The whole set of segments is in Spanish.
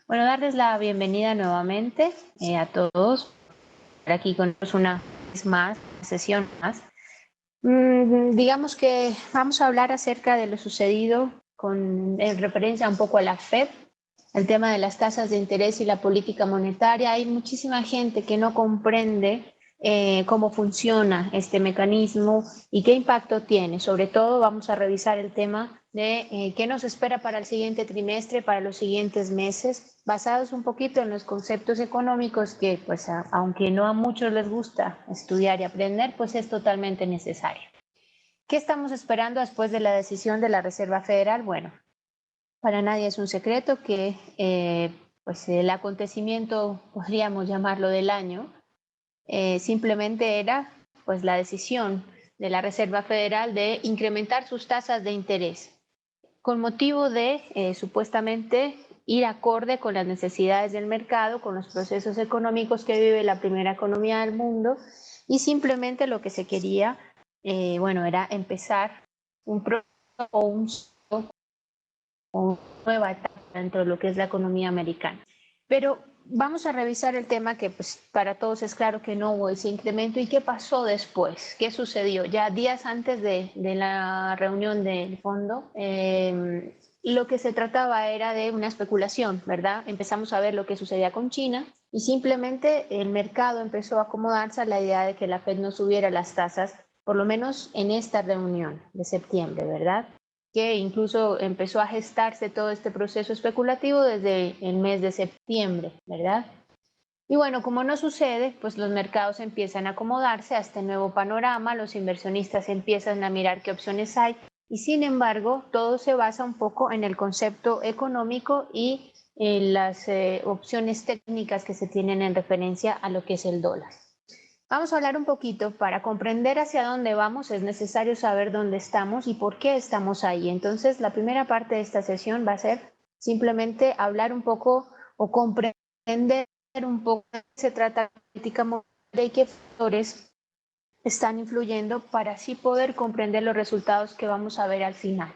Bueno, darles la bienvenida nuevamente a todos. Aquí con nosotros una vez más, una sesión más. Digamos que vamos a hablar acerca de lo sucedido en referencia un poco a la Fed, el tema de las tasas de interés y la política monetaria. Hay muchísima gente que no comprende cómo funciona este mecanismo y qué impacto tiene. Sobre todo vamos a revisar el tema de qué nos espera para el siguiente trimestre, para los siguientes meses, basados un poquito en los conceptos económicos que, pues, aunque no a muchos les gusta estudiar y aprender, pues es totalmente necesario. ¿Qué estamos esperando después de la decisión de la Reserva Federal? Bueno, para nadie es un secreto que pues el acontecimiento, podríamos llamarlo del año, simplemente era pues la decisión de la Reserva Federal de incrementar sus tasas de interés con motivo de supuestamente ir acorde con las necesidades del mercado, con los procesos económicos que vive la primera economía del mundo, y simplemente lo que se quería, bueno, era empezar un proceso o una nueva etapa dentro de lo que es la economía americana. Pero vamos a revisar el tema que pues, para todos es claro que no hubo ese incremento. ¿Y qué pasó después? ¿Qué sucedió? Ya días antes de la reunión del fondo, lo que se trataba era de una especulación, ¿verdad? Empezamos a ver lo que sucedía con China y simplemente el mercado empezó a acomodarse a la idea de que la Fed no subiera las tasas, por lo menos en esta reunión de septiembre, ¿verdad? Que incluso empezó a gestarse todo este proceso especulativo desde el mes de septiembre, ¿verdad? Y bueno, como no sucede, pues los mercados empiezan a acomodarse a este nuevo panorama, los inversionistas empiezan a mirar qué opciones hay y sin embargo todo se basa un poco en el concepto económico y en las opciones técnicas que se tienen en referencia a lo que es el dólar. Vamos a hablar un poquito, para comprender hacia dónde vamos es necesario saber dónde estamos y por qué estamos ahí. Entonces, la primera parte de esta sesión va a ser simplemente hablar un poco o comprender un poco de qué se trata la política monetaria y qué factores están influyendo para así poder comprender los resultados que vamos a ver al final.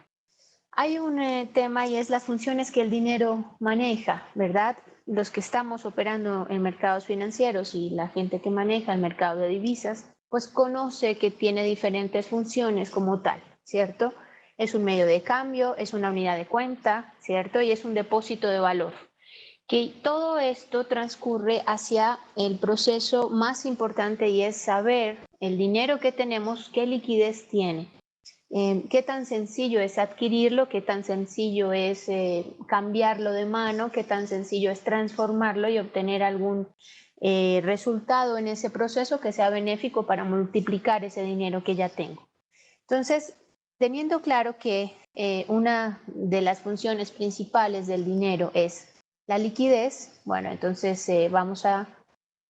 Hay un tema y es las funciones que el dinero maneja, ¿verdad? Los que estamos operando en mercados financieros y la gente que maneja el mercado de divisas, pues conoce que tiene diferentes funciones como tal, ¿cierto? Es un medio de cambio, es una unidad de cuenta, ¿cierto? Y es un depósito de valor. Que todo esto transcurre hacia el proceso más importante y es saber el dinero que tenemos, qué liquidez tiene. Qué tan sencillo es adquirirlo, qué tan sencillo es cambiarlo de mano, qué tan sencillo es transformarlo y obtener algún resultado en ese proceso que sea benéfico para multiplicar ese dinero que ya tengo. Entonces, teniendo claro que una de las funciones principales del dinero es la liquidez, bueno, entonces vamos a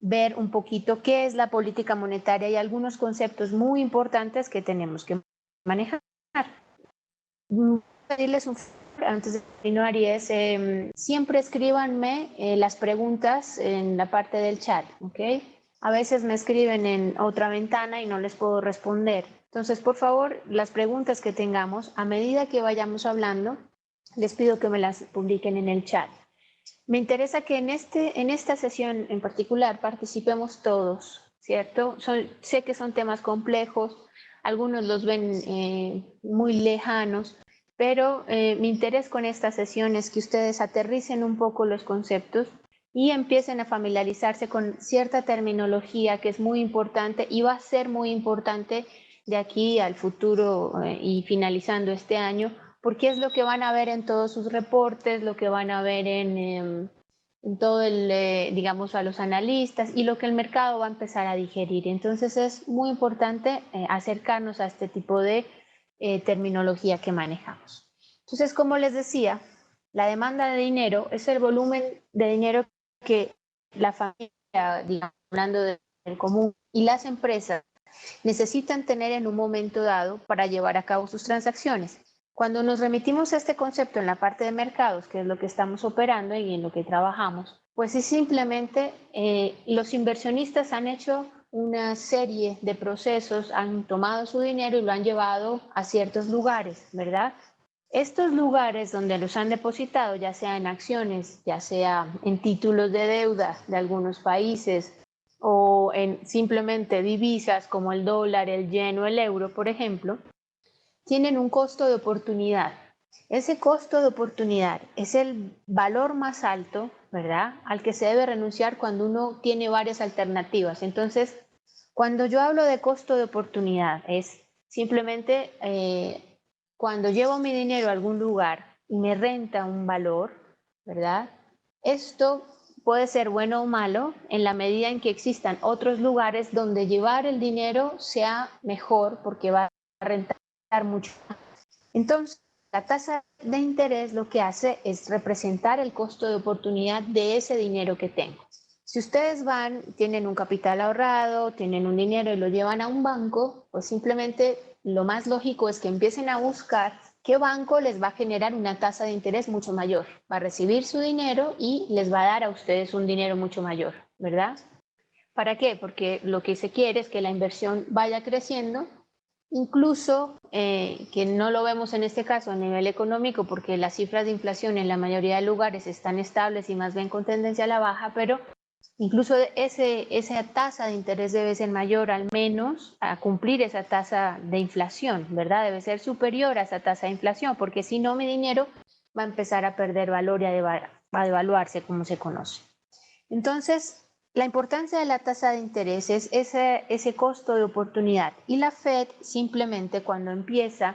ver un poquito qué es la política monetaria y algunos conceptos muy importantes que tenemos que manejar. Pedirles un favor antes de continuar y es siempre escríbanme las preguntas en la parte del chat, ¿ok? A veces me escriben en otra ventana y no les puedo responder. Entonces, por favor, las preguntas que tengamos, a medida que vayamos hablando, les pido que me las publiquen en el chat. Me interesa que en esta sesión en particular participemos todos, ¿cierto? Sé que son temas complejos, algunos los ven muy lejanos, pero mi interés con esta sesión es que ustedes aterricen un poco los conceptos y empiecen a familiarizarse con cierta terminología que es muy importante y va a ser muy importante de aquí al futuro y finalizando este año, porque es lo que van a ver en todos sus reportes, lo que van a ver en todo digamos, a los analistas y lo que el mercado va a empezar a digerir. Entonces es muy importante acercarnos a este tipo de terminología que manejamos. Entonces, como les decía, la demanda de dinero es el volumen de dinero que la familia, digamos, hablando del común, y las empresas necesitan tener en un momento dado para llevar a cabo sus transacciones. Cuando nos remitimos a este concepto en la parte de mercados, que es lo que estamos operando y en lo que trabajamos, pues es simplemente los inversionistas han hecho una serie de procesos, han tomado su dinero y lo han llevado a ciertos lugares, ¿verdad? Estos lugares donde los han depositado, ya sea en acciones, ya sea en títulos de deuda de algunos países o en simplemente divisas como el dólar, el yen o el euro, por ejemplo, tienen un costo de oportunidad. Ese costo de oportunidad es el valor más alto, ¿verdad?, al que se debe renunciar cuando uno tiene varias alternativas. Entonces, cuando yo hablo de costo de oportunidad, es simplemente cuando llevo mi dinero a algún lugar y me renta un valor, ¿verdad? Esto puede ser bueno o malo en la medida en que existan otros lugares donde llevar el dinero sea mejor porque va a rentar mucho. Entonces, la tasa de interés lo que hace es representar el costo de oportunidad de ese dinero que tengo. Si ustedes tienen un capital ahorrado, tienen un dinero y lo llevan a un banco, pues simplemente lo más lógico es que empiecen a buscar qué banco les va a generar una tasa de interés mucho mayor. Va a recibir su dinero y les va a dar a ustedes un dinero mucho mayor, ¿verdad? ¿Para qué? Porque lo que se quiere es que la inversión vaya creciendo, incluso que no lo vemos en este caso a nivel económico, porque las cifras de inflación en la mayoría de lugares están estables y más bien con tendencia a la baja, pero incluso esa tasa de interés debe ser mayor al menos a cumplir esa tasa de inflación, ¿verdad? Debe ser superior a esa tasa de inflación, porque si no mi dinero va a empezar a perder valor y a devaluarse como se conoce. Entonces, la importancia de la tasa de interés es ese costo de oportunidad. Y la Fed simplemente cuando empieza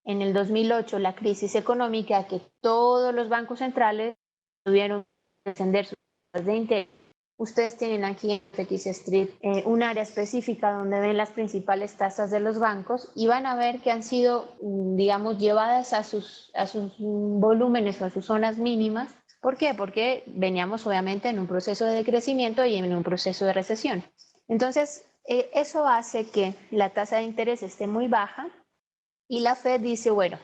en el 2008 la crisis económica, que todos los bancos centrales tuvieron que descender sus tasas de interés. Ustedes tienen aquí en FX Street un área específica donde ven las principales tasas de los bancos y van a ver que han sido, digamos, llevadas a sus volúmenes o a sus zonas mínimas. ¿Por qué? Porque veníamos obviamente en un proceso de decrecimiento y en un proceso de recesión. Entonces, eso hace que la tasa de interés esté muy baja y la Fed dice, bueno,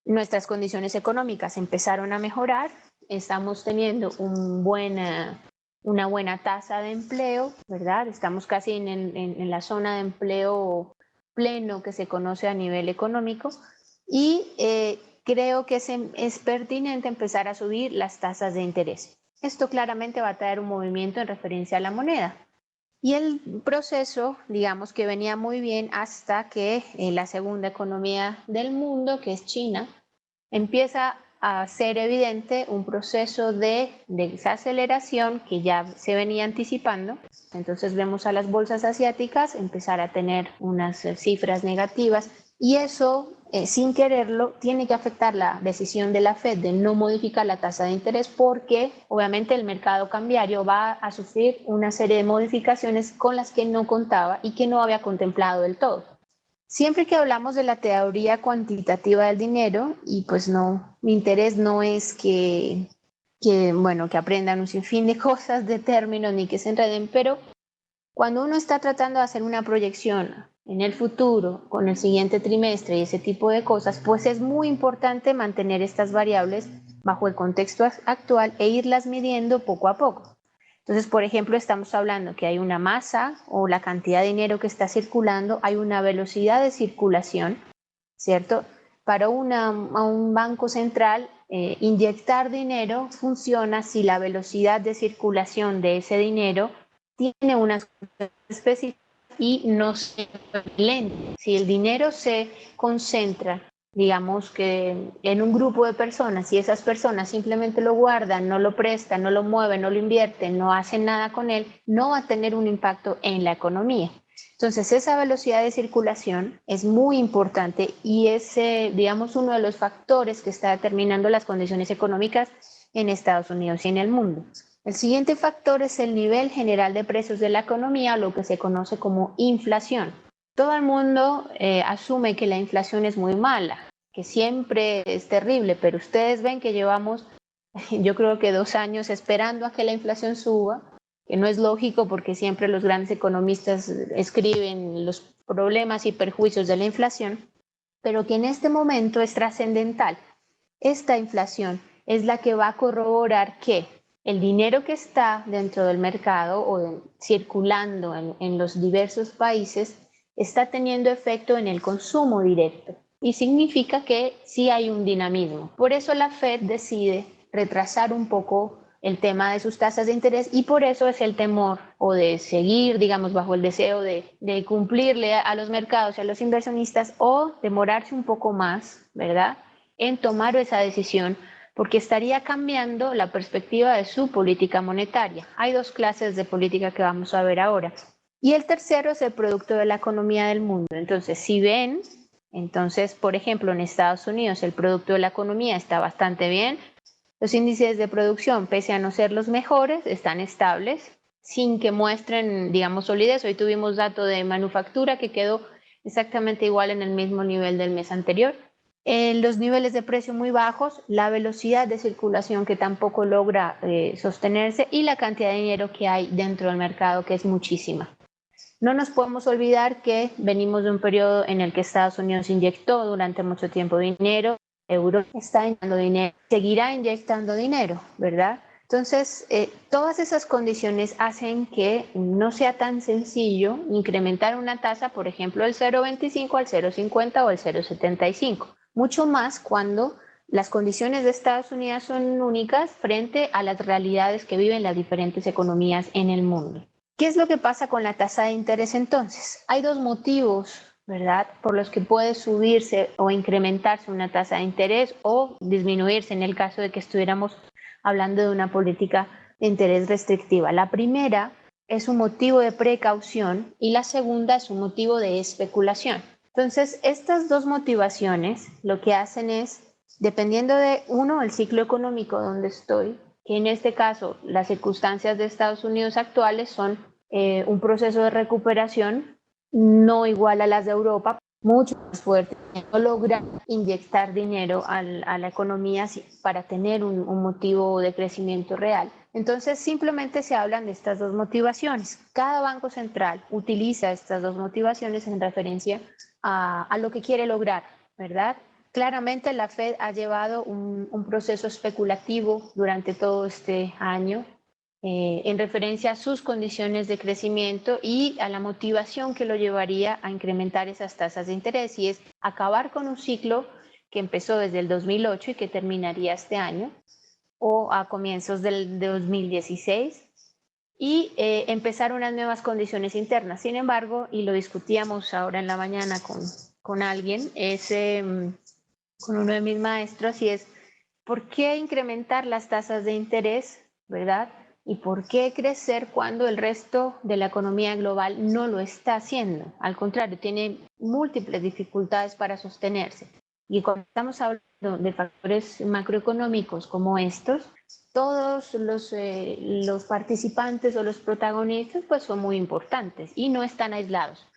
nuestras condiciones económicas empezaron a mejorar, estamos teniendo una buena tasa de empleo, ¿verdad? Estamos casi en la zona de empleo pleno que se conoce a nivel económico y creo que es pertinente empezar a subir las tasas de interés. Esto claramente va a traer un movimiento en referencia a la moneda. Y el proceso, digamos que venía muy bien hasta que la segunda economía del mundo, que es China, empieza a ser evidente un proceso de desaceleración que ya se venía anticipando. Entonces vemos a las bolsas asiáticas empezar a tener unas cifras negativas y eso, sin quererlo, tiene que afectar la decisión de la Fed de no modificar la tasa de interés porque obviamente el mercado cambiario va a sufrir una serie de modificaciones con las que no contaba y que no había contemplado del todo. Siempre que hablamos de la teoría cuantitativa del dinero, y pues no, mi interés no es que aprendan un sinfín de cosas, de términos, ni que se enreden, pero cuando uno está tratando de hacer una proyección en el futuro, con el siguiente trimestre y ese tipo de cosas, pues es muy importante mantener estas variables bajo el contexto actual e irlas midiendo poco a poco. Entonces, por ejemplo, estamos hablando que hay una masa o la cantidad de dinero que está circulando, hay una velocidad de circulación, ¿cierto? Para un banco central, inyectar dinero funciona si la velocidad de circulación de ese dinero tiene unas específicas y no se lento. Si el dinero se concentra, digamos que en un grupo de personas y esas personas simplemente lo guardan, no lo prestan, no lo mueven, no lo invierten, no hacen nada con él, no va a tener un impacto en la economía. Entonces, esa velocidad de circulación es muy importante y es, digamos, uno de los factores que está determinando las condiciones económicas en Estados Unidos y en el mundo. El siguiente factor es el nivel general de precios de la economía, lo que se conoce como inflación. Todo el mundo asume que la inflación es muy mala, que siempre es terrible, pero ustedes ven que llevamos, yo creo que 2 años esperando a que la inflación suba, que no es lógico porque siempre los grandes economistas escriben los problemas y perjuicios de la inflación, pero que en este momento es trascendental. Esta inflación es la que va a corroborar que el dinero que está dentro del mercado o circulando en los diversos países está teniendo efecto en el consumo directo. y significa que sí hay un dinamismo. Por eso la Fed decide retrasar un poco el tema de sus tasas de interés y por eso es el temor o de seguir, digamos, bajo el deseo de cumplirle a los mercados y a los inversionistas o demorarse un poco más, ¿verdad?, en tomar esa decisión porque estaría cambiando la perspectiva de su política monetaria. Hay dos clases de política que vamos a ver ahora. Y el tercero es el producto de la economía del mundo. Entonces, si ven, entonces, por ejemplo, en Estados Unidos el producto de la economía está bastante bien. Los índices de producción, pese a no ser los mejores, están estables, sin que muestren, digamos, solidez. Hoy tuvimos dato de manufactura que quedó exactamente igual en el mismo nivel del mes anterior. Los niveles de precio muy bajos, la velocidad de circulación que tampoco logra sostenerse y la cantidad de dinero que hay dentro del mercado, que es muchísima. No nos podemos olvidar que venimos de un periodo en el que Estados Unidos inyectó durante mucho tiempo dinero, Europa está inyectando dinero, seguirá inyectando dinero, ¿verdad? Entonces, todas esas condiciones hacen que no sea tan sencillo incrementar una tasa, por ejemplo, del 0,25 al 0,50 o el 0,75, mucho más cuando las condiciones de Estados Unidos son únicas frente a las realidades que viven las diferentes economías en el mundo. ¿Qué es lo que pasa con la tasa de interés entonces? Hay dos motivos, ¿verdad?, por los que puede subirse o incrementarse una tasa de interés o disminuirse en el caso de que estuviéramos hablando de una política de interés restrictiva. La primera es un motivo de precaución y la segunda es un motivo de especulación. Entonces, estas dos motivaciones lo que hacen es, dependiendo de uno, el ciclo económico donde estoy, que en este caso las circunstancias de Estados Unidos actuales son un proceso de recuperación no igual a las de Europa, mucho más fuerte, no logra inyectar dinero a la economía para tener un motivo de crecimiento real. Entonces simplemente se hablan de estas dos motivaciones. Cada banco central utiliza estas dos motivaciones en referencia a lo que quiere lograr, ¿verdad? Claramente la Fed ha llevado un proceso especulativo durante todo este año en referencia a sus condiciones de crecimiento y a la motivación que lo llevaría a incrementar esas tasas de interés, y es acabar con un ciclo que empezó desde el 2008 y que terminaría este año o a comienzos del 2016 y empezar unas nuevas condiciones internas. Sin embargo, y lo discutíamos ahora en la mañana con alguien, con uno de mis maestros, y es ¿por qué incrementar las tasas de interés, verdad? ¿Y por qué crecer cuando el resto de la economía global no lo está haciendo? Al contrario, tiene múltiples dificultades para sostenerse. Y cuando estamos hablando de factores macroeconómicos como estos, todos los participantes o los protagonistas pues son muy importantes y no están aislados.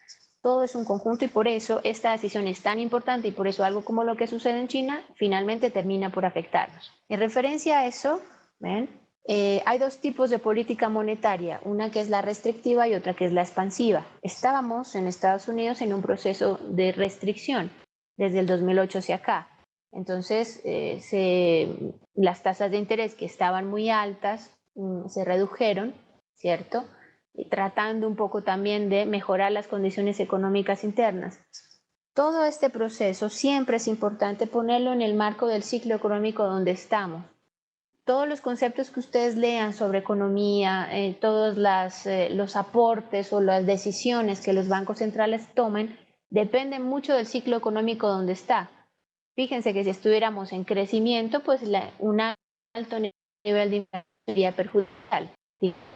Todo es un conjunto y por eso esta decisión es tan importante y por eso algo como lo que sucede en China finalmente termina por afectarnos. En referencia a eso, ¿ven? Hay dos tipos de política monetaria, una que es la restrictiva y otra que es la expansiva. Estábamos en Estados Unidos en un proceso de restricción desde el 2008 hacia acá. Entonces, las tasas de interés que estaban muy altas se redujeron, ¿cierto?, tratando un poco también de mejorar las condiciones económicas internas. Todo este proceso siempre es importante ponerlo en el marco del ciclo económico donde estamos. Todos los conceptos que ustedes lean sobre economía, todos los aportes o las decisiones que los bancos centrales tomen, dependen mucho del ciclo económico donde está. Fíjense que si estuviéramos en crecimiento, pues un alto nivel de inflación sería perjudicial.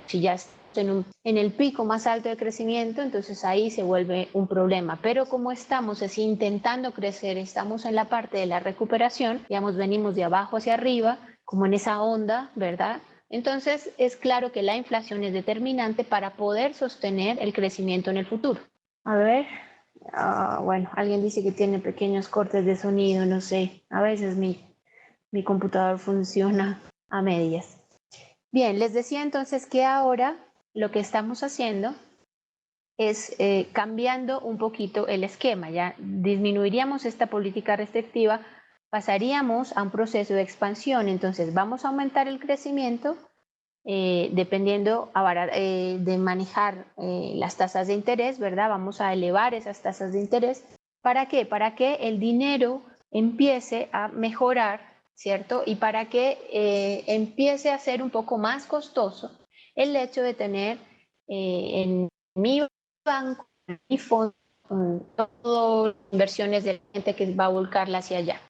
Si ya en el pico más alto de crecimiento, entonces ahí se vuelve un problema. Pero como estamos intentando crecer, estamos en la parte de la recuperación, digamos, venimos de abajo hacia arriba, como en esa onda, ¿verdad? Entonces es claro que la inflación es determinante para poder sostener el crecimiento en el futuro. A ver, bueno, alguien dice que tiene pequeños cortes de sonido, no sé, a veces mi computador funciona a medias. Bien, les decía entonces que ahora lo que estamos haciendo es cambiando un poquito el esquema, ya disminuiríamos esta política restrictiva, pasaríamos a un proceso de expansión, entonces vamos a aumentar el crecimiento dependiendo de manejar las tasas de interés, ¿verdad? Vamos a elevar esas tasas de interés ¿Para qué? Para que el dinero empiece a mejorar, ¿cierto? Y para que empiece a ser un poco más costoso el hecho de tener en mi banco, en mi fondo, todas las inversiones de la gente que va a volcarla hacia allá.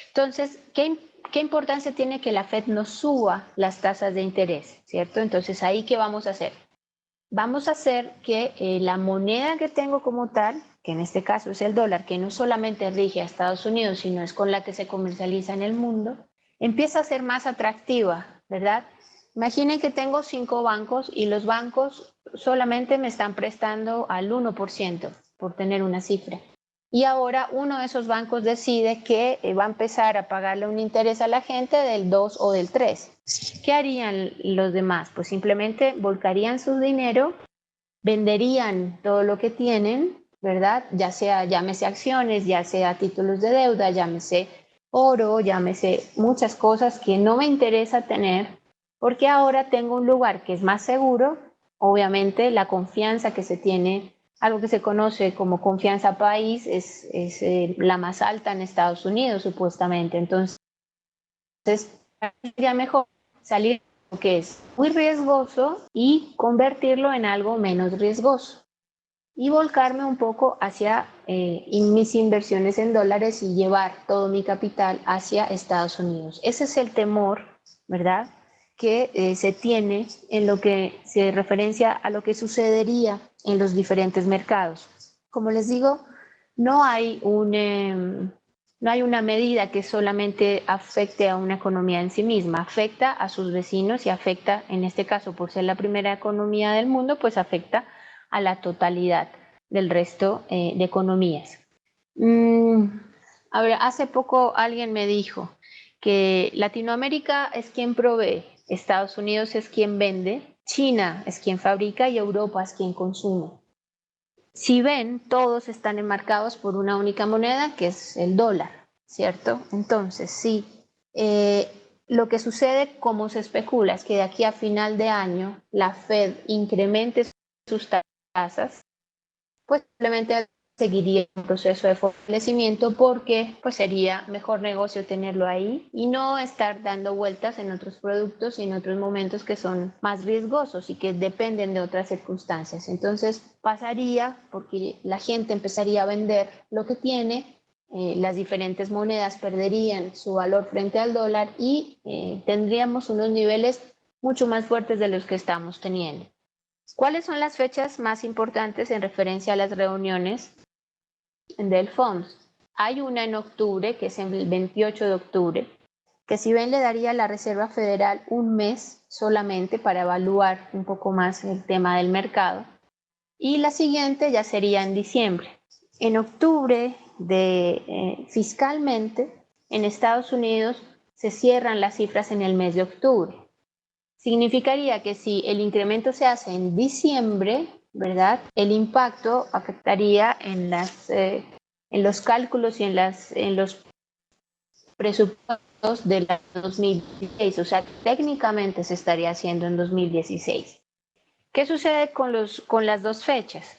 Entonces, ¿qué importancia tiene que la Fed no suba las tasas de interés, ¿cierto? Entonces, ¿ahí qué vamos a hacer? Vamos a hacer que la moneda que tengo como tal, que en este caso es el dólar, que no solamente rige a Estados Unidos, sino es con la que se comercializa en el mundo, empieza a ser más atractiva, ¿verdad? Imaginen que tengo 5 bancos y los bancos solamente me están prestando al 1%, por tener una cifra. Y ahora uno de esos bancos decide que va a empezar a pagarle un interés a la gente del 2 o del 3. ¿Qué harían los demás? Pues simplemente volcarían su dinero, venderían todo lo que tienen, ¿verdad? Ya sea, llámese acciones, ya sea títulos de deuda, llámese oro, llámese muchas cosas que no me interesa tener, porque ahora tengo un lugar que es más seguro. Obviamente la confianza que se tiene, algo que se conoce como confianza país, es la más alta en Estados Unidos supuestamente. Entonces, sería mejor salir de lo que es muy riesgoso y convertirlo en algo menos riesgoso y volcarme un poco hacia mis inversiones en dólares y llevar todo mi capital hacia Estados Unidos. Ese es el temor, ¿verdad?, que se tiene en lo que se referencia a lo que sucedería en los diferentes mercados. Como les digo, no hay no hay una medida que solamente afecte a una economía en sí misma, afecta a sus vecinos y afecta, en este caso, por ser la primera economía del mundo, pues afecta a la totalidad del resto de economías. A ver, hace poco alguien me dijo que Latinoamérica es quien provee, Estados Unidos es quien vende, China es quien fabrica y Europa es quien consume. Si ven, todos están enmarcados por una única moneda, que es el dólar, ¿cierto? Entonces, sí, lo que sucede, como se especula, es que de aquí a final de año la Fed incremente sus tasas, pues simplemente seguiría un proceso de fortalecimiento porque pues sería mejor negocio tenerlo ahí y no estar dando vueltas en otros productos y en otros momentos que son más riesgosos y que dependen de otras circunstancias. Entonces pasaría porque la gente empezaría a vender lo que tiene, las diferentes monedas perderían su valor frente al dólar y tendríamos unos niveles mucho más fuertes de los que estamos teniendo. ¿Cuáles son las fechas más importantes en referencia a las reuniones del FOMC? Hay una en octubre, que es el 28 de octubre, que si bien le daría a la Reserva Federal un mes solamente para evaluar un poco más el tema del mercado, y la siguiente ya sería en diciembre. En octubre, fiscalmente, en Estados Unidos se cierran las cifras en el mes de octubre. Significaría que si el incremento se hace en diciembre, ¿verdad?, el impacto afectaría en los cálculos y en los presupuestos del 2016, o sea, técnicamente se estaría haciendo en 2016. ¿Qué sucede con las dos fechas?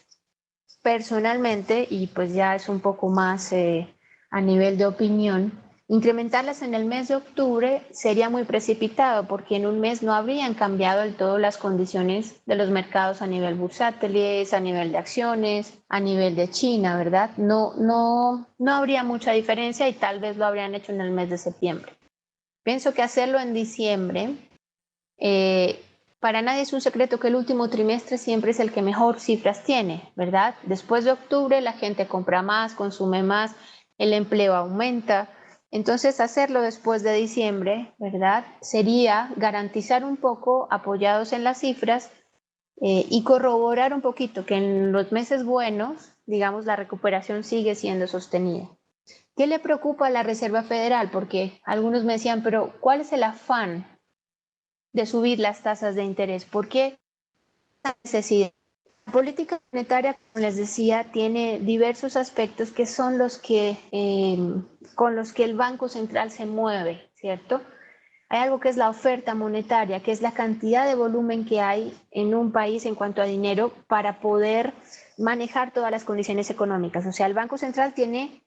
Personalmente, y pues ya es un poco más a nivel de opinión, incrementarlas en el mes de octubre sería muy precipitado porque en un mes no habrían cambiado del todo las condiciones de los mercados a nivel bursátiles, a nivel de acciones, a nivel de China, ¿verdad? No habría mucha diferencia y tal vez lo habrían hecho en el mes de septiembre. Pienso que hacerlo en diciembre, para nadie es un secreto que el último trimestre siempre es el que mejor cifras tiene, ¿verdad? Después de octubre la gente compra más, consume más, el empleo aumenta. Entonces, hacerlo después de diciembre, ¿verdad?, sería garantizar un poco, apoyados en las cifras, y corroborar un poquito que en los meses buenos, digamos, la recuperación sigue siendo sostenida. ¿Qué le preocupa a la Reserva Federal? Porque algunos me decían, pero ¿cuál es el afán de subir las tasas de interés? ¿Por qué la necesidad? La política monetaria, como les decía, tiene diversos aspectos que son los que, con los que el Banco Central se mueve, ¿cierto? Hay algo que es la oferta monetaria, que es la cantidad de volumen que hay en un país en cuanto a dinero para poder manejar todas las condiciones económicas. O sea, el Banco Central tiene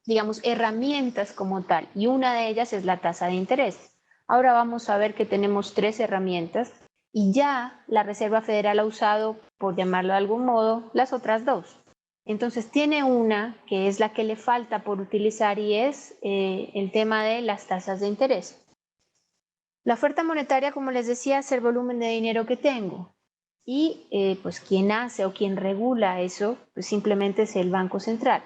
digamos, herramientas como tal, y una de ellas es la tasa de interés. Ahora vamos a ver que tenemos 3 herramientas y ya la Reserva Federal ha usado, por llamarlo de algún modo, las otras 2. Entonces tiene una que es la que le falta por utilizar y es el tema de las tasas de interés. La oferta monetaria, como les decía, es el volumen de dinero que tengo. Y pues quien hace o quien regula eso, pues simplemente es el Banco Central.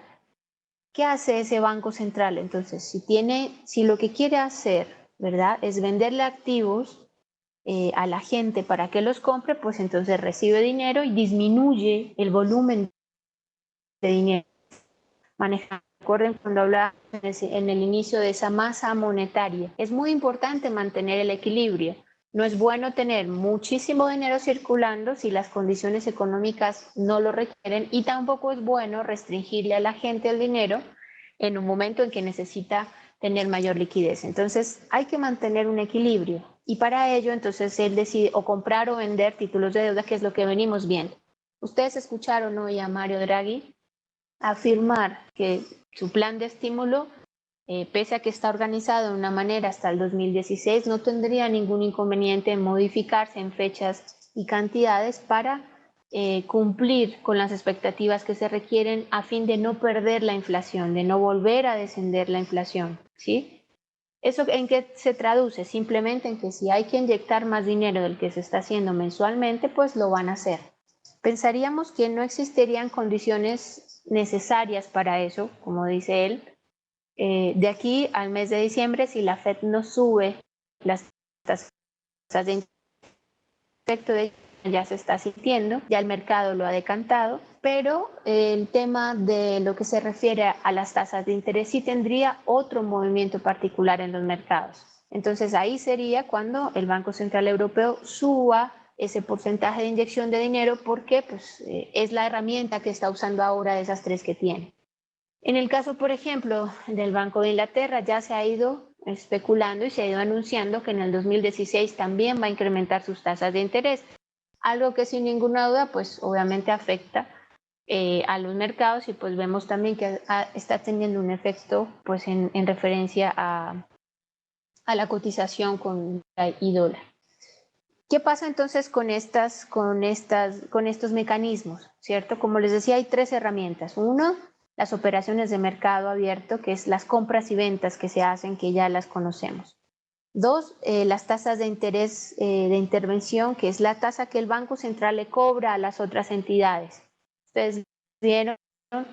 ¿Qué hace ese Banco Central? Entonces, si lo que quiere hacer, ¿verdad?, es venderle activos a la gente para que los compre, pues entonces recibe dinero y disminuye el volumen de dinero. Recuerden cuando hablaba en el inicio de esa masa monetaria. Es muy importante mantener el equilibrio. No es bueno tener muchísimo dinero circulando si las condiciones económicas no lo requieren, y tampoco es bueno restringirle a la gente el dinero en un momento en que necesita tener mayor liquidez. Entonces hay que mantener un equilibrio, y para ello entonces él decide o comprar o vender títulos de deuda, que es lo que venimos viendo. Ustedes escucharon hoy a Mario Draghi afirmar que su plan de estímulo, pese a que está organizado de una manera hasta el 2016, no tendría ningún inconveniente en modificarse en fechas y cantidades para cumplir con las expectativas que se requieren a fin de no perder la inflación, de no volver a descender la inflación, ¿sí? ¿Eso en qué se traduce? Simplemente en que si hay que inyectar más dinero del que se está haciendo mensualmente, pues lo van a hacer. Pensaríamos que no existirían condiciones necesarias para eso, como dice él. De aquí al mes de diciembre, si la Fed no sube las tasas de efecto de ya se está sintiendo, ya el mercado lo ha decantado, pero el tema de lo que se refiere a las tasas de interés sí tendría otro movimiento particular en los mercados. Entonces ahí sería cuando el Banco Central Europeo suba ese porcentaje de inyección de dinero, porque pues, es la herramienta que está usando ahora de esas 3 que tiene. En el caso, por ejemplo, del Banco de Inglaterra, ya se ha ido especulando y se ha ido anunciando que en el 2016 también va a incrementar sus tasas de interés, algo que sin ninguna duda, pues obviamente afecta a los mercados, y pues vemos también que está teniendo un efecto pues en referencia a la cotización con y dólar. ¿Qué pasa entonces con estos mecanismos? ¿Cierto? Como les decía, hay 3 herramientas. Uno, las operaciones de mercado abierto, que es las compras y ventas que se hacen, que ya las conocemos. 2, las tasas de interés de intervención, que es la tasa que el Banco Central le cobra a las otras entidades. Ustedes vieron que el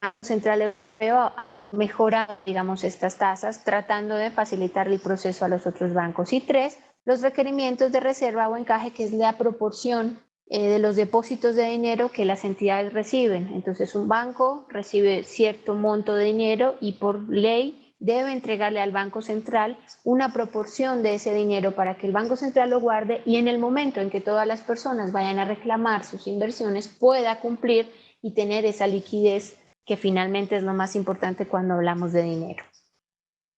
Banco Central Europeo ha mejorado, digamos, estas tasas, tratando de facilitar el proceso a los otros bancos. Y 3, los requerimientos de reserva o encaje, que es la proporción de los depósitos de dinero que las entidades reciben. Entonces, un banco recibe cierto monto de dinero y por ley debe entregarle al Banco Central una proporción de ese dinero para que el Banco Central lo guarde, y en el momento en que todas las personas vayan a reclamar sus inversiones pueda cumplir y tener esa liquidez, que finalmente es lo más importante cuando hablamos de dinero.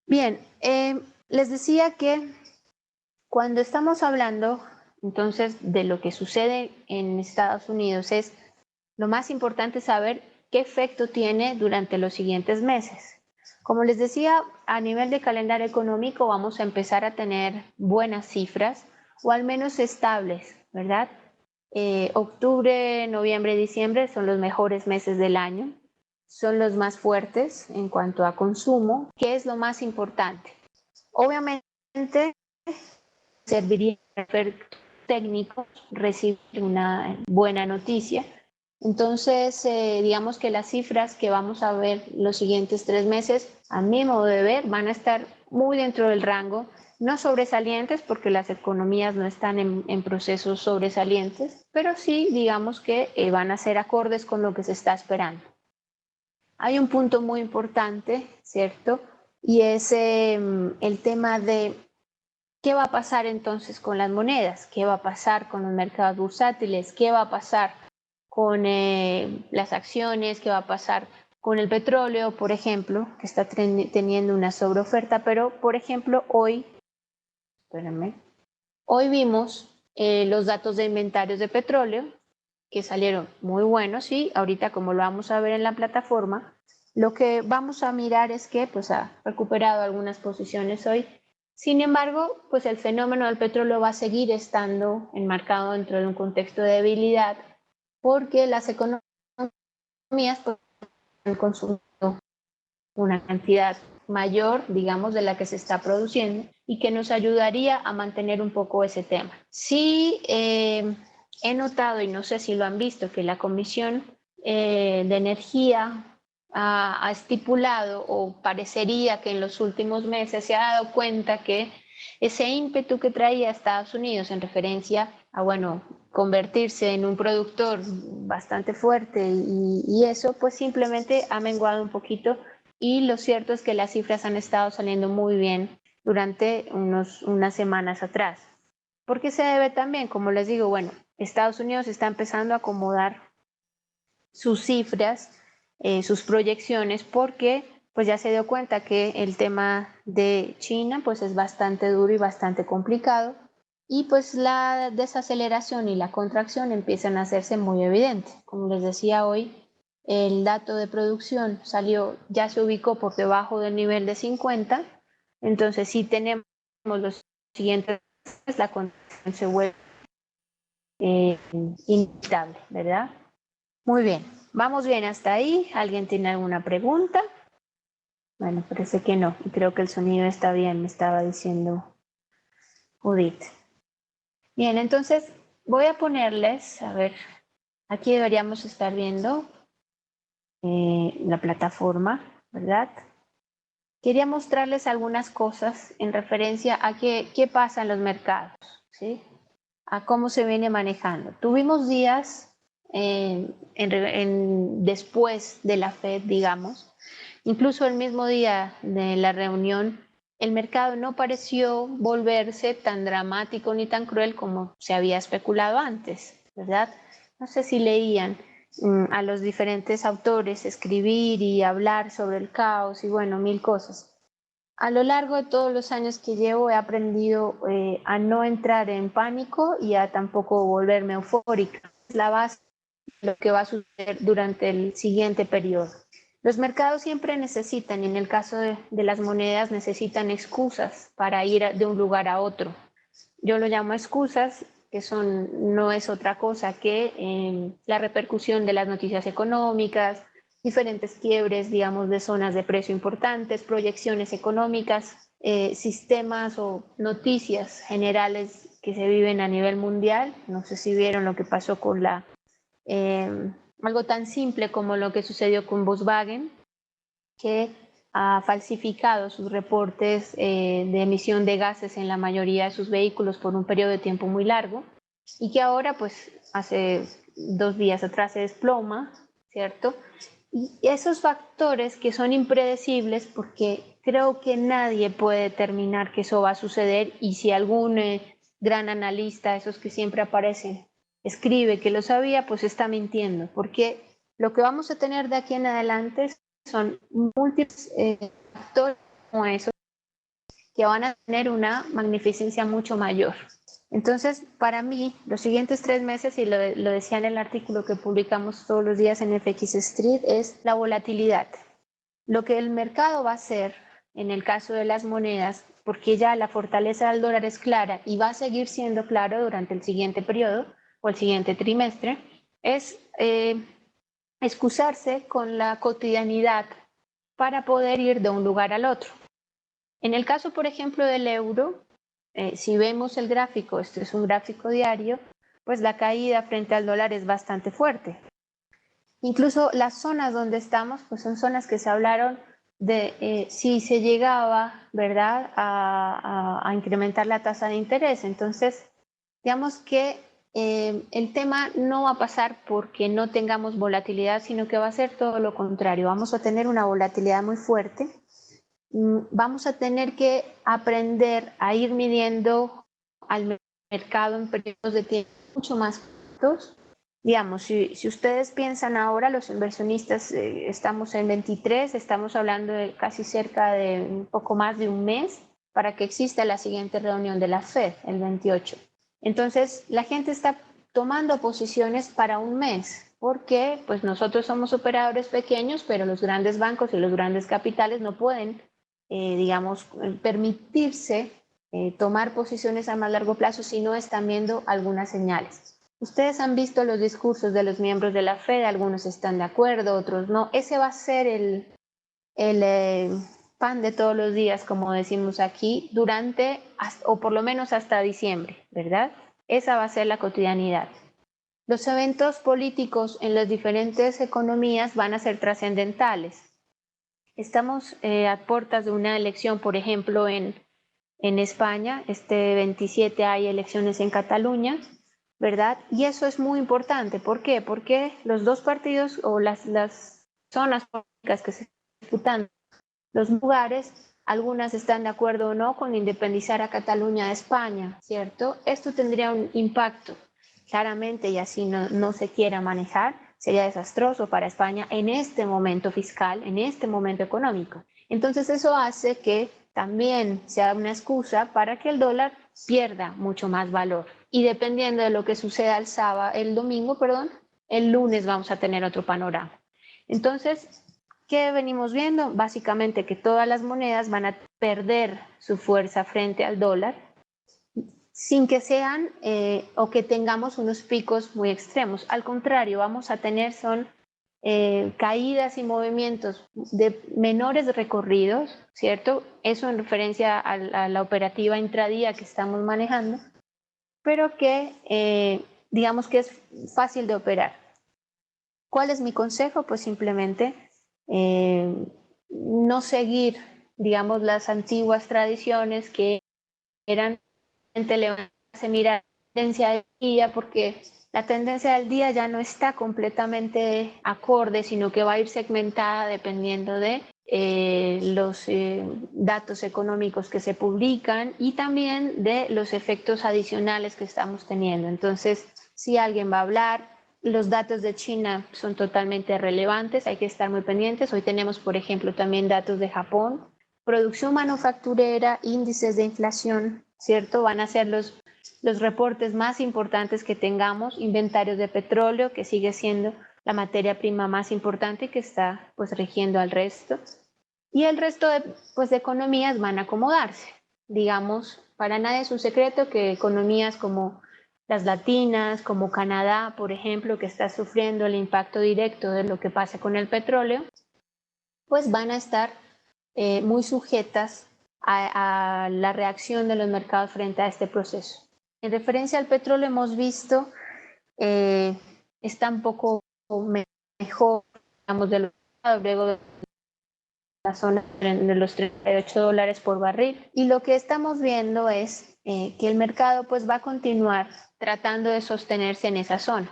Bien, les decía que cuando estamos hablando entonces de lo que sucede en Estados Unidos, es lo más importante saber qué efecto tiene durante los siguientes meses. Como les decía, a nivel de calendario económico vamos a empezar a tener buenas cifras, o al menos estables, ¿verdad? Octubre, noviembre, diciembre son los mejores meses del año, son los más fuertes en cuanto a consumo, que es lo más importante. Obviamente, serviría para técnicos recibir una buena noticia. Entonces, digamos que las cifras que vamos a ver los siguientes 3 meses, a mi modo de ver, van a estar muy dentro del rango, no sobresalientes, porque las economías no están en procesos sobresalientes, pero sí, digamos que van a ser acordes con lo que se está esperando. Hay un punto muy importante, ¿cierto? Y es el tema de ¿qué va a pasar entonces con las monedas? ¿Qué va a pasar con los mercados bursátiles? ¿Qué va a pasar con las acciones? ¿Qué va a pasar con el petróleo, por ejemplo, que está teniendo una sobreoferta? Pero, por ejemplo, hoy vimos los datos de inventarios de petróleo, que salieron muy buenos y ahorita, como lo vamos a ver en la plataforma, lo que vamos a mirar es que pues ha recuperado algunas posiciones hoy. Sin embargo, pues el fenómeno del petróleo va a seguir estando enmarcado dentro de un contexto de debilidad porque las economías pues, han consumido una cantidad mayor, digamos, de la que se está produciendo y que nos ayudaría a mantener un poco ese tema. Sí, he notado, y no sé si lo han visto, que la Comisión de Energía ha estipulado o parecería que en los últimos meses se ha dado cuenta que ese ímpetu que traía Estados Unidos en referencia a, bueno, convertirse en un productor bastante fuerte y eso pues simplemente ha menguado un poquito y lo cierto es que las cifras han estado saliendo muy bien durante unas semanas atrás. ¿Por qué se debe también? Como les digo, bueno, Estados Unidos está empezando a acomodar sus cifras, sus proyecciones, porque pues ya se dio cuenta que el tema de China pues es bastante duro y bastante complicado y pues la desaceleración y la contracción empiezan a hacerse muy evidentes. Como les decía hoy, el dato de producción salió, ya se ubicó por debajo del nivel de 50, entonces si tenemos los siguientes, la contracción se vuelve inevitable, ¿verdad? Muy bien, vamos bien hasta ahí. ¿Alguien tiene alguna pregunta? Bueno, parece que no. Y creo que el sonido está bien, me estaba diciendo Judith. Bien, entonces voy a ponerles, a ver, aquí deberíamos estar viendo la plataforma, ¿verdad? Quería mostrarles algunas cosas en referencia a qué pasa en los mercados, ¿sí? A cómo se viene manejando. Tuvimos días después de la Fed, digamos, incluso el mismo día de la reunión, el mercado no pareció volverse tan dramático ni tan cruel como se había especulado antes, ¿verdad? No sé si leían a los diferentes autores escribir y hablar sobre el caos y bueno, mil cosas. A lo largo de todos los años que llevo he aprendido a no entrar en pánico y a tampoco volverme eufórica. Es la base de lo que va a suceder durante el siguiente periodo. Los mercados siempre necesitan, y en el caso de las monedas, necesitan excusas para ir de un lugar a otro. Yo lo llamo excusas, que no es otra cosa que la repercusión de las noticias económicas, diferentes quiebres, digamos, de zonas de precio importantes, proyecciones económicas, sistemas o noticias generales que se viven a nivel mundial. No sé si vieron lo que pasó con algo tan simple como lo que sucedió con Volkswagen, que ha falsificado sus reportes de emisión de gases en la mayoría de sus vehículos por un periodo de tiempo muy largo y que ahora, pues, hace 2 días atrás se desploma, ¿cierto? Y esos factores que son impredecibles porque creo que nadie puede determinar que eso va a suceder y si algún gran analista, esos que siempre aparecen, escribe que lo sabía, pues está mintiendo, porque lo que vamos a tener de aquí en adelante son múltiples factores como esos que van a tener una magnificencia mucho mayor. Entonces, para mí, los siguientes 3 meses, y lo decía en el artículo que publicamos todos los días en FX Street, es la volatilidad. Lo que el mercado va a hacer en el caso de las monedas, porque ya la fortaleza del dólar es clara y va a seguir siendo claro durante el siguiente periodo o el siguiente trimestre, es excusarse con la cotidianidad para poder ir de un lugar al otro. En el caso, por ejemplo, del euro, si vemos el gráfico, este es un gráfico diario, pues la caída frente al dólar es bastante fuerte. Incluso las zonas donde estamos, pues son zonas que se hablaron de si se llegaba, ¿verdad?, a incrementar la tasa de interés. Entonces, digamos que el tema no va a pasar porque no tengamos volatilidad, sino que va a ser todo lo contrario. Vamos a tener una volatilidad muy fuerte. Vamos a tener que aprender a ir midiendo al mercado en periodos de tiempo mucho más cortos. Digamos, si ustedes piensan ahora, los inversionistas, estamos en 23, estamos hablando de casi cerca de un poco más de un mes para que exista la siguiente reunión de la Fed, el 28. Entonces, la gente está tomando posiciones para un mes, porque pues nosotros somos operadores pequeños, pero los grandes bancos y los grandes capitales no pueden, digamos, permitirse tomar posiciones a más largo plazo si no están viendo algunas señales. Ustedes han visto los discursos de los miembros de la Fed, algunos están de acuerdo, otros no. Ese va a ser el pan de todos los días, como decimos aquí, durante, o por lo menos hasta diciembre, ¿verdad? Esa va a ser la cotidianidad. Los eventos políticos en las diferentes economías van a ser trascendentales. Estamos a puertas de una elección, por ejemplo, en España. Este 27 hay elecciones en Cataluña, ¿verdad? Y eso es muy importante. ¿Por qué? Porque los dos partidos o las zonas políticas que se están disputando, los lugares, algunas están de acuerdo o no con independizar a Cataluña de España, ¿cierto? Esto tendría un impacto, claramente, y así no se quiera manejar, sería desastroso para España en este momento fiscal, en este momento económico. Entonces eso hace que también sea una excusa para que el dólar pierda mucho más valor. Y dependiendo de lo que suceda el domingo, el lunes vamos a tener otro panorama. Entonces, ¿qué venimos viendo? Básicamente que todas las monedas van a perder su fuerza frente al dólar sin que sean o que tengamos unos picos muy extremos. Al contrario, vamos a tener caídas y movimientos de menores recorridos, ¿cierto? Eso en referencia a la operativa intradía que estamos manejando, pero que digamos que es fácil de operar. ¿Cuál es mi consejo? Pues simplemente no seguir, digamos, las antiguas tradiciones que eran levantarse, mirar la tendencia del día, porque la tendencia del día ya no está completamente acorde, sino que va a ir segmentada dependiendo de los datos económicos que se publican y también de los efectos adicionales que estamos teniendo. Entonces, si alguien va a hablar, los datos de China son totalmente relevantes, hay que estar muy pendientes. Hoy tenemos, por ejemplo, también datos de Japón, producción manufacturera, índices de inflación, ¿cierto? Van a ser los reportes más importantes que tengamos, inventarios de petróleo, que sigue siendo la materia prima más importante que está pues rigiendo al resto. Y el resto de economías van a acomodarse. Digamos, para nadie es un secreto que economías como las latinas, como Canadá, por ejemplo, que está sufriendo el impacto directo de lo que pasa con el petróleo, pues van a estar muy sujetas a la reacción de los mercados frente a este proceso. En referencia al petróleo hemos visto está un poco mejor, digamos, de luego de la zona de los $38 por barril. Y lo que estamos viendo es que el mercado pues va a continuar tratando de sostenerse en esa zona.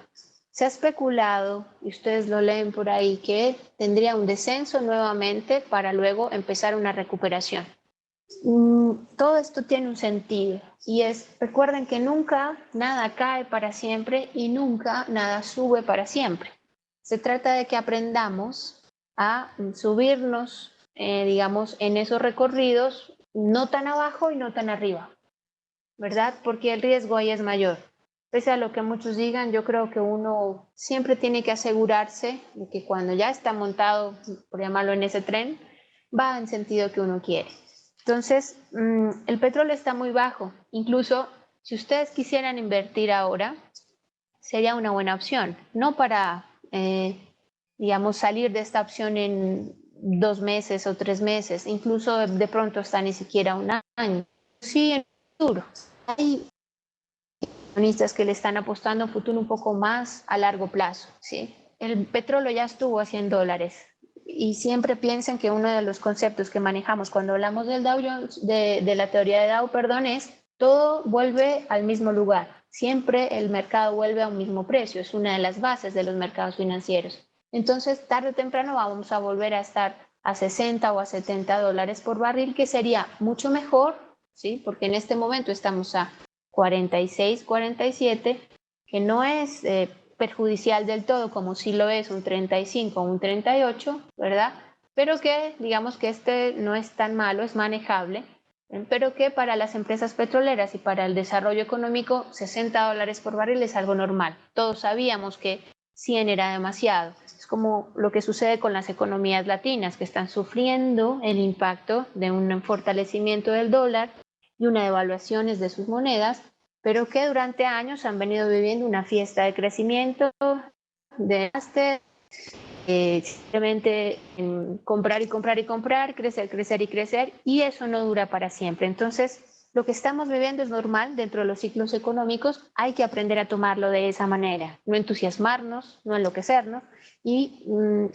Se ha especulado, y ustedes lo leen por ahí, que tendría un descenso nuevamente para luego empezar una recuperación. Todo esto tiene un sentido y recuerden que nunca nada cae para siempre y nunca nada sube para siempre. Se trata de que aprendamos a subirnos, digamos, en esos recorridos, no tan abajo y no tan arriba, ¿verdad? Porque el riesgo ahí es mayor. Pese a lo que muchos digan, yo creo que uno siempre tiene que asegurarse de que cuando ya está montado, por llamarlo en ese tren, va en sentido que uno quiere. Entonces, el petróleo está muy bajo. Incluso si ustedes quisieran invertir ahora, sería una buena opción. No para, digamos, salir de esta opción en 2 meses o 3 meses, incluso de pronto hasta ni siquiera un año. Sí, en el futuro. Hay inversionistas que le están apostando a un futuro un poco más a largo plazo, ¿sí? El petróleo ya estuvo a $100 y siempre piensan que uno de los conceptos que manejamos cuando hablamos del Dow Jones, de la teoría de Dow, es todo vuelve al mismo lugar. Siempre el mercado vuelve a un mismo precio, es una de las bases de los mercados financieros. Entonces, tarde o temprano vamos a volver a estar a 60 o a $70 por barril, que sería mucho mejor, ¿sí? Porque en este momento estamos a 46, 47, que no es perjudicial del todo, como sí lo es un 35 o un 38, ¿verdad? Pero que digamos que este no es tan malo, es manejable, pero que para las empresas petroleras y para el desarrollo económico $60 por barril es algo normal. Todos sabíamos que 100 era demasiado. Es como lo que sucede con las economías latinas, que están sufriendo el impacto de un fortalecimiento del dólar y una devaluación de sus monedas, pero que durante años han venido viviendo una fiesta de crecimiento, de simplemente comprar y comprar y comprar, crecer, crecer y crecer, y eso no dura para siempre. Entonces, lo que estamos viviendo es normal dentro de los ciclos económicos, hay que aprender a tomarlo de esa manera, no entusiasmarnos, no enloquecernos, y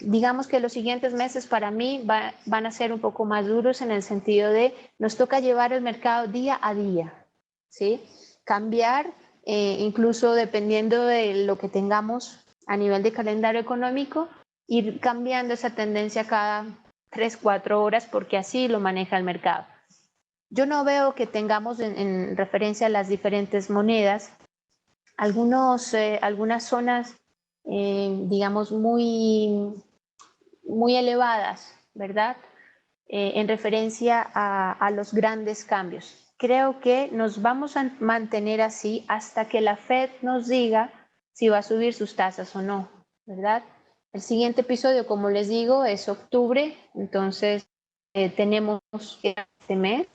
digamos que los siguientes meses para mí van a ser un poco más duros en el sentido de nos toca llevar el mercado día a día, ¿sí? Cambiar, incluso dependiendo de lo que tengamos a nivel de calendario económico, ir cambiando esa tendencia cada 3-4 horas porque así lo maneja el mercado. Yo no veo que tengamos en referencia a las diferentes monedas algunas zonas, digamos, muy elevadas, ¿verdad? En referencia a los grandes cambios. Creo que nos vamos a mantener así hasta que la Fed nos diga si va a subir sus tasas o no, ¿verdad? El siguiente episodio, como les digo, es octubre, entonces tenemos este mes.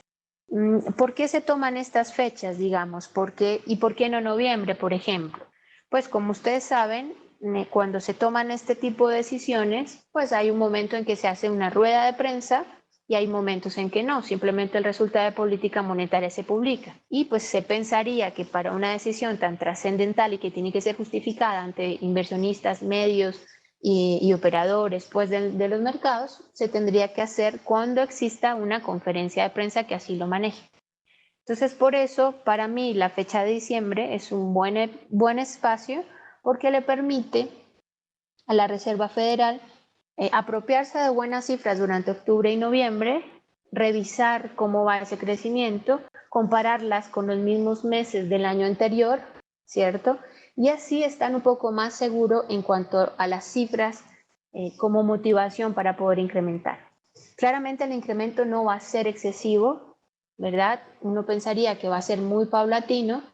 ¿Por qué se toman estas fechas, digamos? ¿Y por qué no noviembre, por ejemplo? Pues como ustedes saben, cuando se toman este tipo de decisiones, pues hay un momento en que se hace una rueda de prensa y hay momentos en que no, simplemente el resultado de política monetaria se publica. Y pues se pensaría que para una decisión tan trascendental y que tiene que ser justificada ante inversionistas, medios y operadores pues, de los mercados, se tendría que hacer cuando exista una conferencia de prensa que así lo maneje. Entonces, por eso, para mí, la fecha de diciembre es un buen espacio porque le permite a la Reserva Federal apropiarse de buenas cifras durante octubre y noviembre, revisar cómo va ese crecimiento, compararlas con los mismos meses del año anterior, ¿cierto? Y así están un poco más seguros en cuanto a las cifras como motivación para poder incrementar. Claramente el incremento no va a ser excesivo, ¿verdad? Uno pensaría que va a ser muy paulatino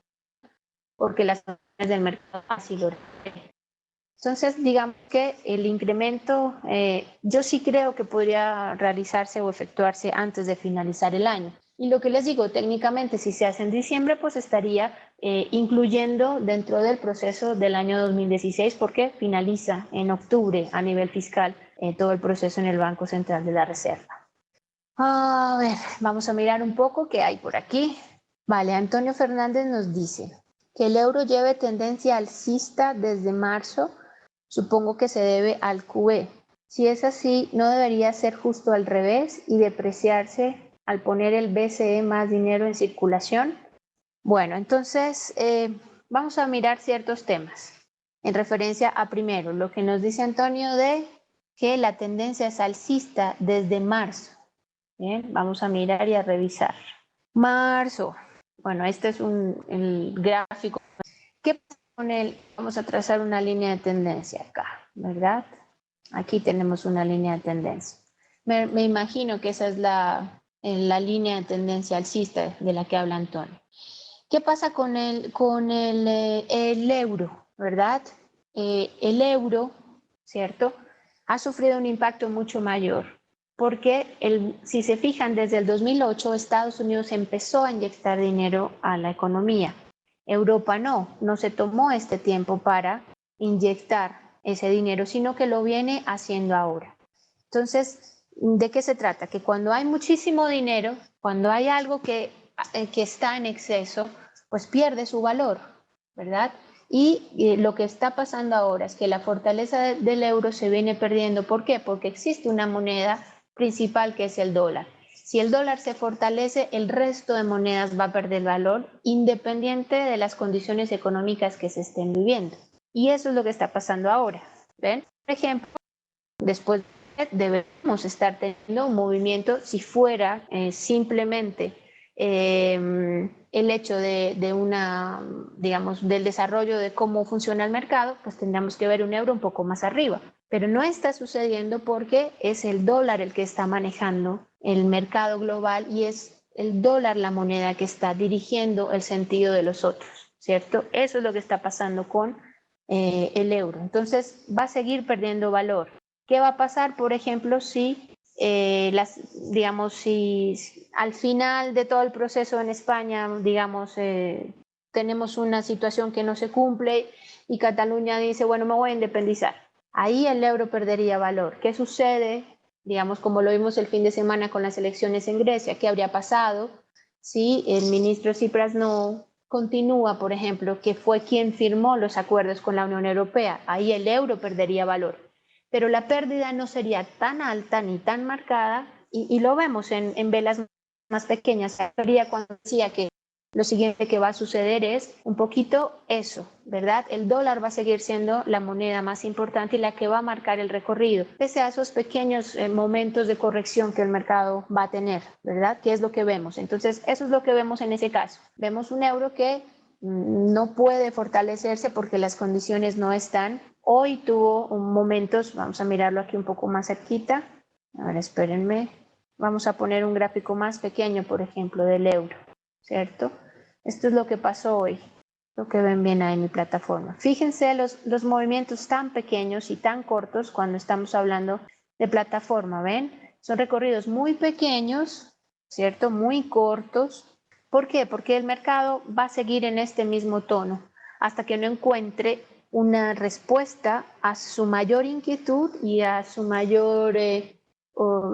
porque las condiciones del mercado así lo requieren. Entonces, digamos que el incremento, yo sí creo que podría realizarse o efectuarse antes de finalizar el año. Y lo que les digo, técnicamente, si se hace en diciembre, pues estaría incluyendo dentro del proceso del año 2016, porque finaliza en octubre a nivel fiscal todo el proceso en el Banco Central de la Reserva. A ver, vamos a mirar un poco qué hay por aquí. Vale, Antonio Fernández nos dice que el euro lleve tendencia alcista desde marzo. Supongo que se debe al QE. Si es así, ¿no debería ser justo al revés y depreciarse al poner el BCE más dinero en circulación? Bueno, entonces vamos a mirar ciertos temas en referencia a primero lo que nos dice Antonio de que la tendencia es alcista desde marzo. Bien, vamos a mirar y a revisar. Marzo. Bueno, este es el gráfico. ¿Qué pasa con él? Vamos a trazar una línea de tendencia acá, ¿verdad? Aquí tenemos una línea de tendencia. Me imagino que esa es la línea de tendencia alcista de la que habla Antonio. ¿Qué pasa con el euro, verdad? El euro, ¿cierto? Ha sufrido un impacto mucho mayor porque si se fijan, desde el 2008 Estados Unidos empezó a inyectar dinero a la economía. Europa no se tomó este tiempo para inyectar ese dinero, sino que lo viene haciendo ahora. Entonces, ¿de qué se trata? Que cuando hay muchísimo dinero, cuando hay algo que está en exceso, pues pierde su valor, ¿verdad? Y lo que está pasando ahora es que la fortaleza del euro se viene perdiendo. ¿Por qué? Porque existe una moneda principal que es el dólar. Si el dólar se fortalece, el resto de monedas va a perder valor independiente de las condiciones económicas que se estén viviendo. Y eso es lo que está pasando ahora. ¿Ven? Por ejemplo, después debemos estar teniendo un movimiento si fuera simplemente el hecho digamos, del desarrollo de cómo funciona el mercado, pues tendríamos que ver un euro un poco más arriba. Pero no está sucediendo porque es el dólar el que está manejando el mercado global y es el dólar la moneda que está dirigiendo el sentido de los otros, ¿cierto? Eso es lo que está pasando con el euro. Entonces va a seguir perdiendo valor. ¿Qué va a pasar, por ejemplo, si, digamos, si al final de todo el proceso en España, digamos, tenemos una situación que no se cumple y Cataluña dice, bueno, me voy a independizar? Ahí el euro perdería valor. ¿Qué sucede? Digamos, como lo vimos el fin de semana con las elecciones en Grecia, ¿qué habría pasado si el ministro Tsipras no continúa, por ejemplo, que fue quien firmó los acuerdos con la Unión Europea? Ahí el euro perdería valor. Pero la pérdida no sería tan alta ni tan marcada, y lo vemos en velas más pequeñas. Cuando decía que lo siguiente que va a suceder es un poquito eso, ¿verdad? El dólar va a seguir siendo la moneda más importante y la que va a marcar el recorrido, pese a esos pequeños momentos de corrección que el mercado va a tener, ¿verdad? ¿Qué es lo que vemos? Entonces, eso es lo que vemos en ese caso. Vemos un euro que no puede fortalecerse porque las condiciones no están. Hoy tuvo momentos, vamos a mirarlo aquí un poco más cerquita. Ahora espérenme, vamos a poner un gráfico más pequeño, por ejemplo, del euro, ¿cierto? Esto es lo que pasó hoy, lo que ven bien ahí en mi plataforma. Fíjense los movimientos tan pequeños y tan cortos cuando estamos hablando de plataforma, ¿ven? Son recorridos muy pequeños, ¿cierto? Muy cortos. ¿Por qué? Porque el mercado va a seguir en este mismo tono hasta que no encuentre una respuesta a su mayor inquietud y a su mayor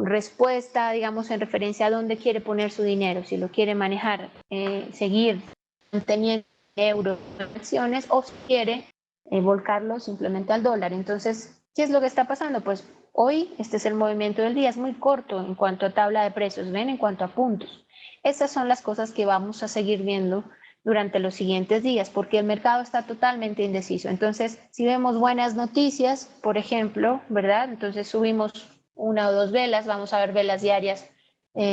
respuesta, digamos, en referencia a dónde quiere poner su dinero, si lo quiere manejar, seguir teniendo euros en acciones o si quiere volcarlo simplemente al dólar. Entonces, ¿qué es lo que está pasando? Pues hoy este es el movimiento del día, es muy corto en cuanto a tabla de precios, ven, en cuanto a puntos. Estas son las cosas que vamos a seguir viendo durante los siguientes días, porque el mercado está totalmente indeciso. Entonces, si vemos buenas noticias, por ejemplo, ¿verdad? Entonces subimos una o dos velas, vamos a ver velas diarias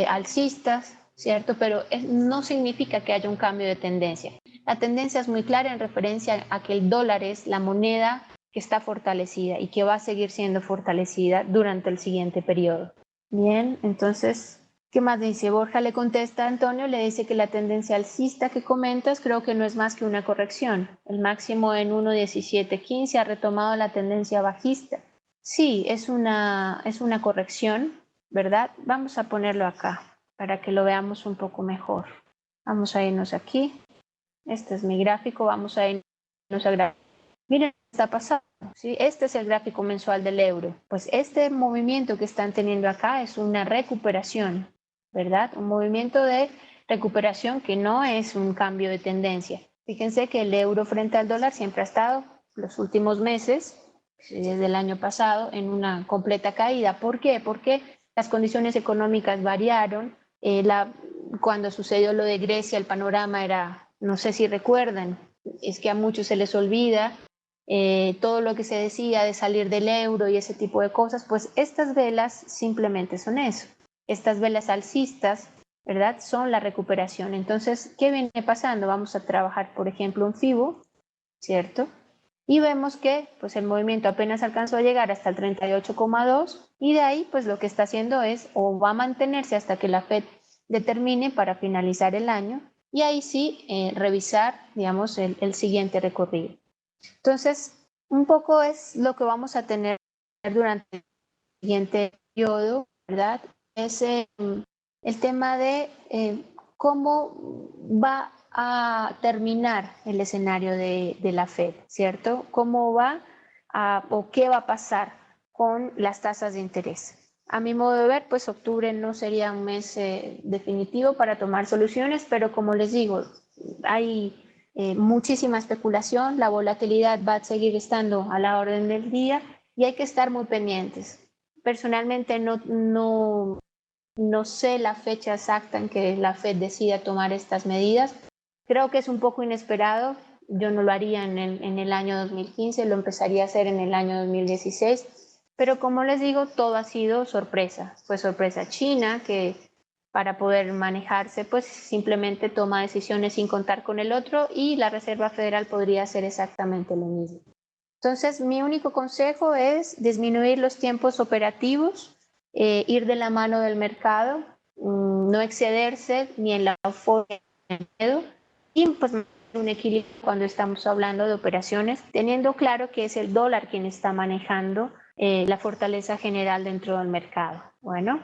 alcistas, ¿cierto? Pero no significa que haya un cambio de tendencia. La tendencia es muy clara en referencia a que el dólar es la moneda que está fortalecida y que va a seguir siendo fortalecida durante el siguiente periodo. Bien, entonces, ¿qué más dice? Borja le contesta a Antonio, le dice que la tendencia alcista que comentas creo que no es más que una corrección. El máximo en 1.1715 ha retomado la tendencia bajista. Sí, es una corrección, ¿verdad? Vamos a ponerlo acá para que lo veamos un poco mejor. Vamos a irnos aquí. Este es mi gráfico, vamos a irnos a gráfico. Miren qué está pasando, ¿sí? Este es el gráfico mensual del euro. Pues este movimiento que están teniendo acá es una recuperación, ¿verdad? Un movimiento de recuperación que no es un cambio de tendencia. Fíjense que el euro frente al dólar siempre ha estado los últimos meses, desde el año pasado, en una completa caída. ¿Por qué? Porque las condiciones económicas variaron. Cuando sucedió lo de Grecia, el panorama era, no sé si recuerdan, es que a muchos se les olvida todo lo que se decía de salir del euro y ese tipo de cosas, pues estas velas simplemente son eso. Estas velas alcistas, ¿verdad? Son la recuperación. Entonces, ¿qué viene pasando? Vamos a trabajar, por ejemplo, un FIBO, ¿cierto? Y vemos que pues el movimiento apenas alcanzó a llegar hasta el 38,2 y de ahí pues lo que está haciendo es o va a mantenerse hasta que la Fed determine para finalizar el año y ahí sí revisar, digamos, el siguiente recorrido. Entonces, un poco es lo que vamos a tener durante el siguiente periodo, ¿verdad? Es el tema de cómo va a terminar el escenario de la Fed, ¿cierto? ¿Cómo va o qué va a pasar con las tasas de interés? A mi modo de ver, pues octubre no sería un mes definitivo para tomar soluciones, pero como les digo, hay muchísima especulación, la volatilidad va a seguir estando a la orden del día y hay que estar muy pendientes. Personalmente no sé la fecha exacta en que la Fed decida tomar estas medidas. Creo que es un poco inesperado. Yo no lo haría en el año 2015, lo empezaría a hacer en el año 2016. Pero como les digo, todo ha sido sorpresa. Fue sorpresa China, que para poder manejarse, pues simplemente toma decisiones sin contar con el otro y la Reserva Federal podría hacer exactamente lo mismo. Entonces, mi único consejo es disminuir los tiempos operativos, ir de la mano del mercado, no excederse ni en la euforia ni en el miedo, y pues un equilibrio cuando estamos hablando de operaciones, teniendo claro que es el dólar quien está manejando la fortaleza general dentro del mercado. Bueno,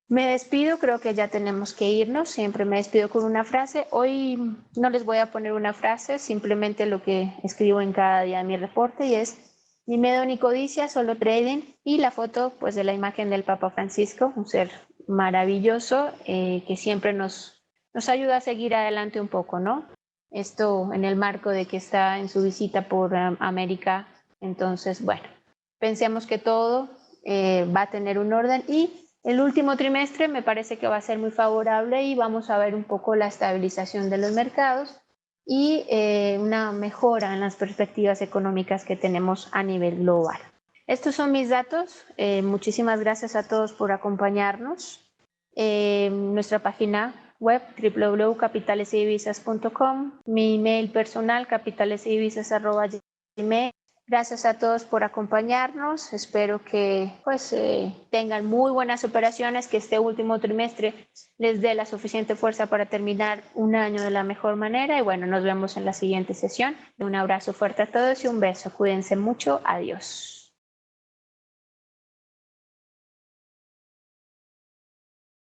me despido, creo que ya tenemos que irnos, siempre me despido con una frase. Hoy no les voy a poner una frase, simplemente lo que escribo en cada día de mi reporte, y es: ni miedo ni codicia, solo trading. Y la foto pues de la imagen del Papa Francisco, un ser maravilloso que siempre nos ayuda a seguir adelante un poco, ¿no? Esto en el marco de que está en su visita por América. Entonces, bueno, pensemos que todo va a tener un orden, y el último trimestre me parece que va a ser muy favorable y vamos a ver un poco la estabilización de los mercados y una mejora en las perspectivas económicas que tenemos a nivel global. Estos son mis datos. Muchísimas gracias a todos por acompañarnos. Nuestra página web www.capitalesydivisas.com, mi email personal capitalesydivisas@gmail. Gracias a todos por acompañarnos. Espero que pues tengan muy buenas operaciones, que este último trimestre les dé la suficiente fuerza para terminar un año de la mejor manera. Y bueno, nos vemos en la siguiente sesión. Un abrazo fuerte a todos y un beso. Cuídense mucho. Adiós.